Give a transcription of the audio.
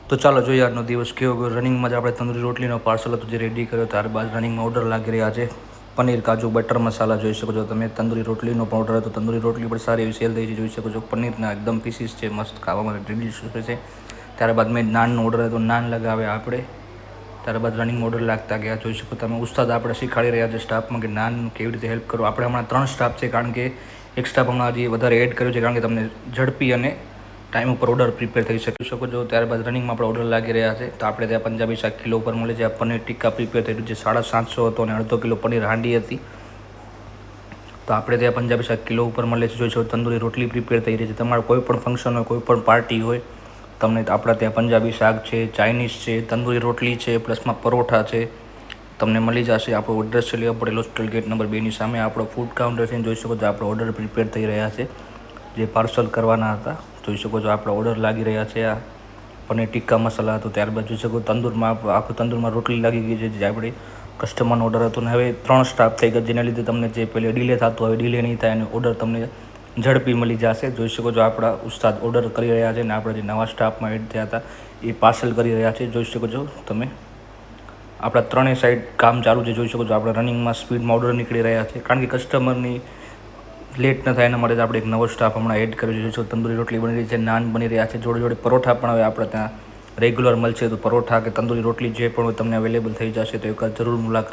તો ચાલો જોઈએ આજનો દિવસ કેવો ગયો. રનિંગમાં જ આપણે તંદૂરી રોટલીનો પાર્સલ હતું જે રેડી કર્યો. ત્યારબાદ રનિંગમાં ઓર્ડર લાગી રહ્યા છે પનીર કાજુ બટર મસાલા. જોઈ શકો છો તમે તંદૂરી રોટલીનો પણ ઓર્ડર હતો. તંદૂરી રોટલી પણ સારી એવી સેલ થઈ છે. જોઈ શકો છો પનીરના એકદમ પીસીસ છે, મસ્ત ખાવામાં ડિલિશિયસ છે. ત્યારબાદ મેં નાનનો ઓર્ડર હતો, નાન લગાવ્યા આપણે. ત્યારબાદ રનિંગ ઓર્ડર લાગતા ગયા. જોઈ શકો તમે ઉસ્તાદ આપણે શીખવાડી રહ્યા છે સ્ટાફમાં કે નાન કેવી રીતે હેલ્પ કરો. આપણે હમણાં 3 સ્ટાફ છે, કારણ કે એક સ્ટાફ હમણાં હજી વધારે એડ કર્યો છે, કારણ કે તમને ઝડપી અને ટાઈમ ઉપર ઓર્ડર પ્રિપેર થઈ શકો છો. ત્યારબાદ રનિંગમાં આપણે ઓર્ડર લાગી રહ્યા છે. તો આપણે ત્યાં પંજાબી શાક કિલો ઉપર મળે છે. આ પનીર ટિક્કા પ્રિપેર થયું છે 750 હતો અને અડધો કિલો પનીર હાંડી હતી. તો આપણે ત્યાં પંજાબી શાક કિલો ઉપર મળે છે. જોઈ શકો તંદૂરી રોટલી પ્રિપેર થઈ રહી છે. તમારે કોઈ પણ ફંક્શન હોય, કોઈ પણ પાર્ટી હોય, તમને આપણા ત્યાં પંજાબી શાક છે, ચાઇનીઝ છે, તંદૂરી રોટલી છે, પ્લસમાં પરોઠા છે, તમને મળી જશે. આપણો એડ્રેસ છે લેવા પડે હોસ્ટેલ ગેટ નંબર 2 ની સામે આપણો ફૂડ કાઉન્ટર છે. જોઈ શકો છો આપણો ઓર્ડર પ્રિપેર થઈ રહ્યા છે જે પાર્સલ કરવાના હતા. જોઈ શકો છો આપણા ઓર્ડર લાગી રહ્યા છે. આ પનીર ટિક્કા મસાલા હતો. ત્યારબાદ જોઈ શકો તંદૂરમાં આખું તંદૂરમાં રોટલી લાગી ગઈ છે જે આપણે કસ્ટમરનો ઓર્ડર હતો. ને હવે 3 સ્ટાફ થઈ ગયા, જેના લીધે તમને જે પહેલે ડિલે થતો હવે ડિલે નહીં થાય અને ઓર્ડર તમને ઝડપી મળી જશે. જોઈ શકો છો આપણા ઉસ્તાદ ઓર્ડર કરી રહ્યા છે અને આપણા જે નવા સ્ટાફમાં એડ થયા હતા એ પાર્સલ કરી રહ્યા છે. જોઈ શકો છો તમે આપણા 3 સાઈડ કામ ચાલુ છે. જોઈ શકો છો આપણે રનિંગમાં સ્પીડમાં ઓર્ડર નીકળી રહ્યા છે, કારણ કે કસ્ટમરની લેટ ન થાય એના માટે આપણે એક નવો સ્ટાફ હમણાં એડ કર્યો છે. જોઈ શકો તંદૂરી રોટલી બની રહી છે, નાન બની રહ્યા છે, જોડે જોડે પરોઠા પણ હવે આપણે ત્યાં રેગ્યુલર મળશે. તો પરોઠા કે તંદૂરી રોટલી જે પણ હોય તમને અવેલેબલ થઈ જશે. તો એક જરૂર મુલાકાત